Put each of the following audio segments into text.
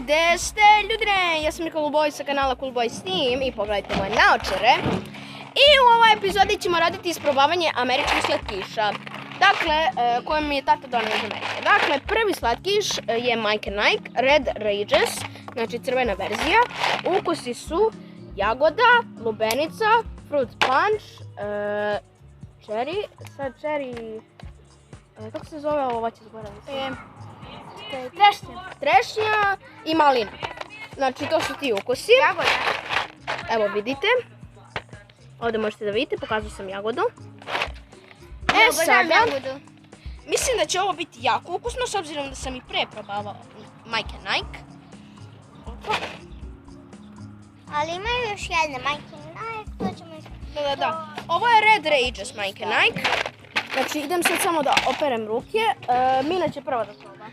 gde ste ljudi? Ja sam Nikola Boj sa kanala Cool Boy Steam i pogledajte moje naočare. I u ovoj epizodi ćemo raditi isprobavanje američkih slatkiša. Dakle, koje mi je tata donio iz Amerike. Dakle, prvi slatkiš je Mike & Ike Red Rages, znači crvena verzija. Ukusi su jagoda, lubenica, fruit punch, cherry, kako se zove ovo voće zboravice? Trešnja i malina. Znači, to su ti ukusi. Jagoda. Evo vidite. Ovdje možete da vidite, pokazao sam jagodu. Sada, mislim da će ovo biti jako ukusno, s obzirom da sam i pre probavao Mike & Ike. Ali imaju još jedne Mike & Ike, to ćemo isprobati. Da. Ovo je Red Rages Mike & Ike. Znači, idem sad samo da operem ruke. Mina će prva da proba.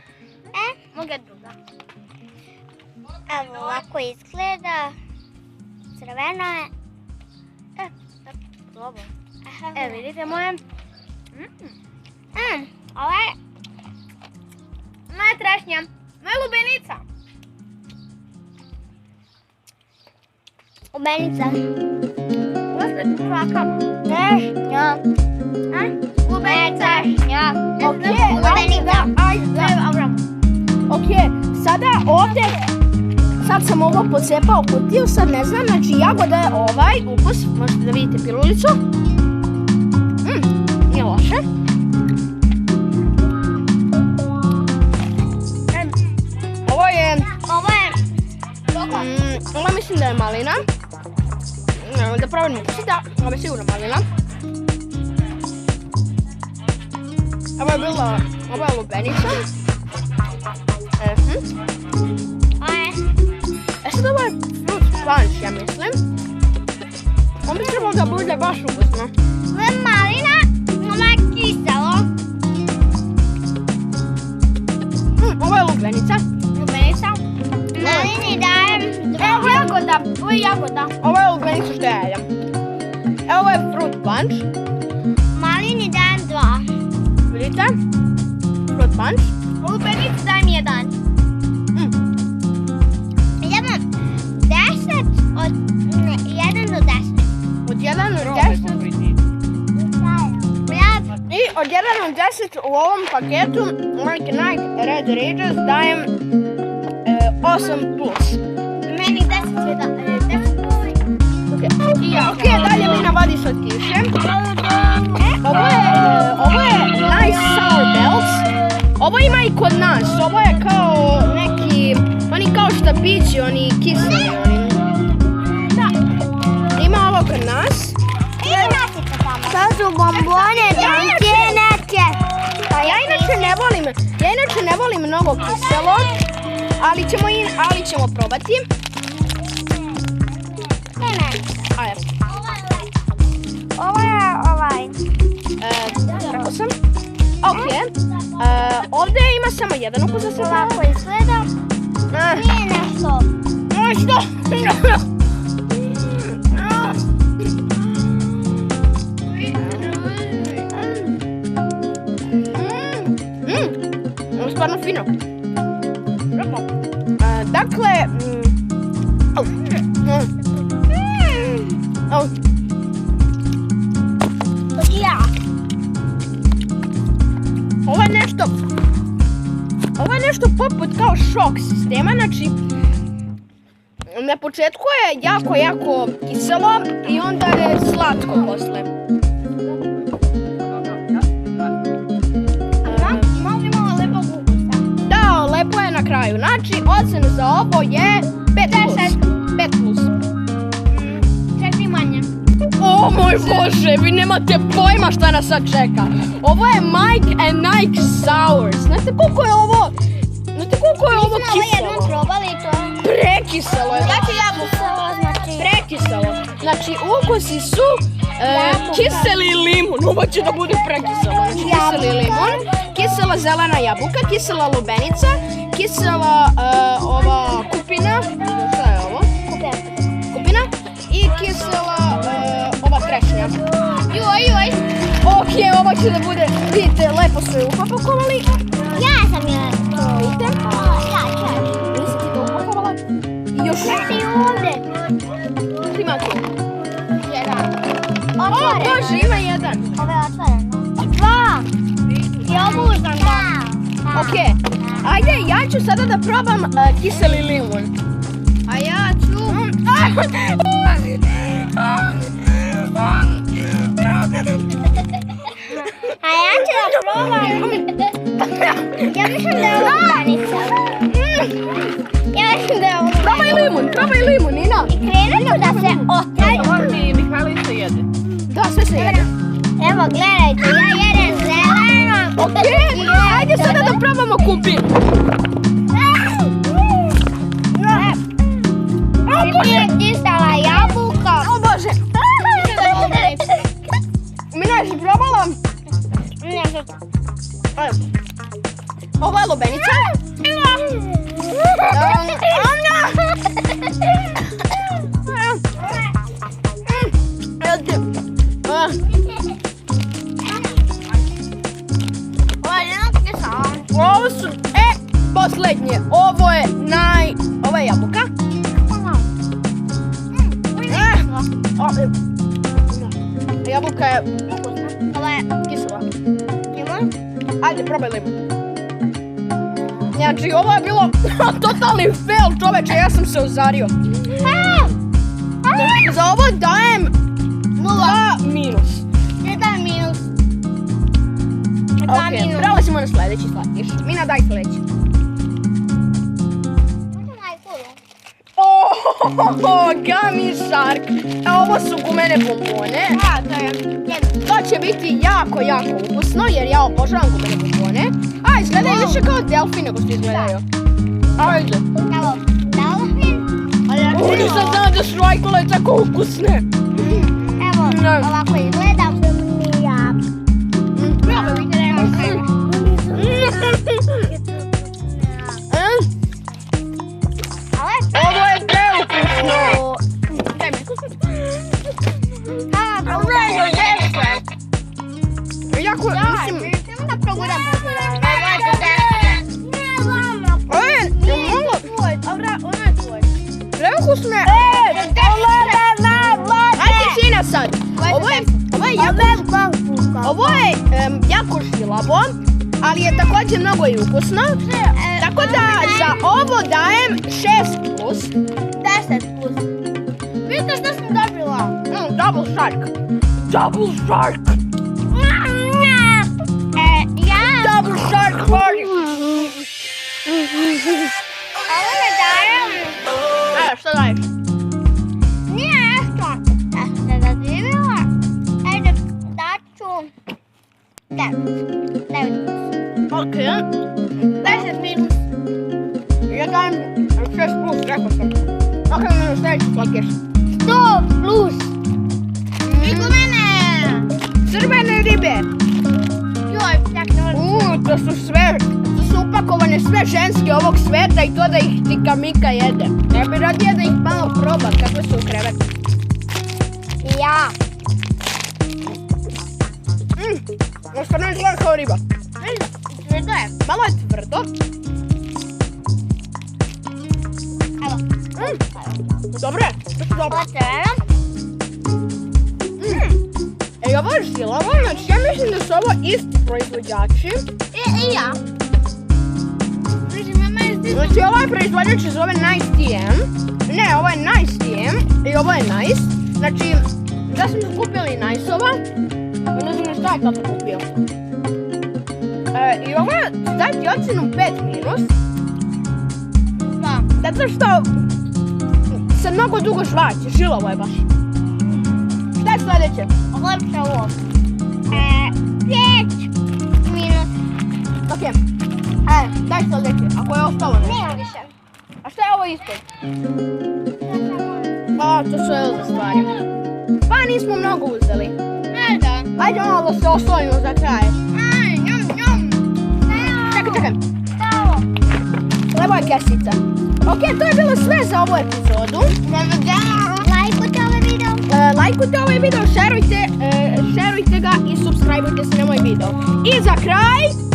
Mogu druga. Evo, ovako izgleda. Crveno je. Dobro. Evo, vidite moje. Ovo je moja trešnja. Moja lubenica. Lubenica. Trešnja. Lubenica. Ok, sada ovdje, sad sam ovo pocepao kutiju, sad ne znam, znači jagoda je ovaj ukus, možete da vidite pilulicu. Nije loše. Ovo mislim da je malina. Da probam ukusi, da, ovo je sigurno malina. Ovo je lubenica. Sad ovo je fruit punch, ja mislim. Ovo bi trebalo da bude baš ukusno. Ovo je malina, ovo je kiselo. Ovo je lubenica. Malini dajem jagoda. Ovo je jagoda. Ovo je lubenica što ja jedem. Ovo je fruit punch. Malini dajem 2. Vidite? Fruit punch. Lubenici dajem 1. Idemo 10 od 1 do 10. Od 1 do 10. I od 1 do 10 u ovom paketu Mike & Ike Red Rages dajem 8 plus. Meni 10 je 10 plus. Ok, dalje Mina vadi slatkiše. Ovo je Nice Sour Belts. Ovo ima i kod nas. Ovo je kao neki, oni kao štapići, oni kiseli. Da. Ima ovo kod nas. To su bombone, tanke neke. Ja inače ne volim mnogo kiselo, ali ćemo probati. Ajde. Ovo je ovaj. Rekao sam. Ok. Ovdje ima samo jedan ukus za sada. Ovako izgleda. Nije nešto. Što? Ovo je stvarno fino. Dakle, ovo je nešto poput kao šok sistema, znači na početku je jako kiselo i onda je slatko posle. Imamo lepog ukusa. Da, lepo je na kraju. Znači, ocena za ovo je 5 plus. 4 manje. O moj Bože, vi nemate pojma šta nas sad čeka. Ovo je Mike & Ike Sours. Znate koliko je ovo kiselo? Ovo jednom probali to. Prekiselo je. Znači jabuka. Prekiselo. Znači, ukusi su kiseli limun. Ovo će da bude prekiselo. Znači, kiseli limun, kisela zelena jabuka, kisela lubenica, kisela ova kupina. Šta je ovo? Kupina. I kisela ova trešnja. Joj. Ok, ovo će da bude, vidite, lepo su je upakovali. Ja sam je to. Vidite? Ja. Nisi ti to upakovali? Ok, ajde, ja ću sada da probam kiseli limun. A ja ću... A ja ću da probam. Ja mislim da je ovo lubanica. Ja mislim da je ovo lubanica. Probaj limun, Nina. I krenut ću da se otraju. Ti Mihajlo isto jede. Da, sve se jede. Evo, gledajte, ja jedem zeleno. Ok, ajde sada da probamo kumpir. Nije kisala jabuka. O Bože. Mina, jesi probala? Ne znam. Ovo je lubenica. Ovo su, posljednje. Ovo je jabuka. Jabuka je Ovo je kisela. limon. Ajde, probaj limun. Znači, ovo je bilo totalni fail, čoveče, ja sam se ozario. Za ovo dajem 2 minus. Ne daj minus. Ok, prelazimo na sljedeći slatkiš. Mina, daj sljedeći. Oh, gummy shark. Ovo su gumene bombone. To će biti jako, jako ukusno jer ja obožavam gumene bombone. A, izgledaju više kao delfin nego što izgledaju. Ajde. Evo, delfin. Nisam znao da su ajkule tako ukusne. Evo, ovako izgleda. Ovo je preukusno. Jako, mislim... Da proguram. Preukusne. Ajde, Sina sad. Ovo je jako žilavo, ali je također mnogo i ukusno. Tako da za ovo dajem 6 plus. 10 plus. Vidite što sam dobila? Double shark. Double shark. Ja. Double shark party. Ovo ne dajem. Šta daješ? Nije nešto. Ja sam se zadivila. Ajde, daću 9. 9 plus. Ok. 10 minus. Ja dajem 6 plus, rekao sam. Ok, na sljedeći slatkiš. 100 plus. I gumene. Crvene ribe. Joj, tak ne volim. To su upakovane sve ženske ovog sveta i to da ih Tika Mika jede. Ja bi radije da ih malo proba kakve su u krevetu. Ja. Ovo stvarno izgleda kao riba. Tvrdo je. Malo je tvrdo. Evo. Dobre, to su dobro. Otvaram. Ej, ovo je žilavo, znači ja mislim da su ovo isti proizvođači. I ja. Znači ovaj proizvođač se zove Nice TM. Ne, ovo je Nice TM i ovo je Nice. Znači, da smo kupili Nice-ova, ne znam šta je kako kupio. I ovo je, daj ti ocenu 5 minus. Zato što se mnogo dugo žvaće, žilavo je baš. Šta je sljedeće? Lepše ovo. 5 minus. Ok. Daj sljedeće, ako je ostalo nešto. Nema više. A šta je ovo isto? To su za stvari. Pa nismo mnogo uzeli. Ajde. Ajde malo da se osvojimo za kraj. Aj, njom, njom. Čekaj. Evo. Levo je kesica. Ok, to je bilo sve za ovu epizodu. Lajkujte ovaj video. Lajkujte ovaj video, šerujte ga i subscribeujte se na moj video. I za kraj...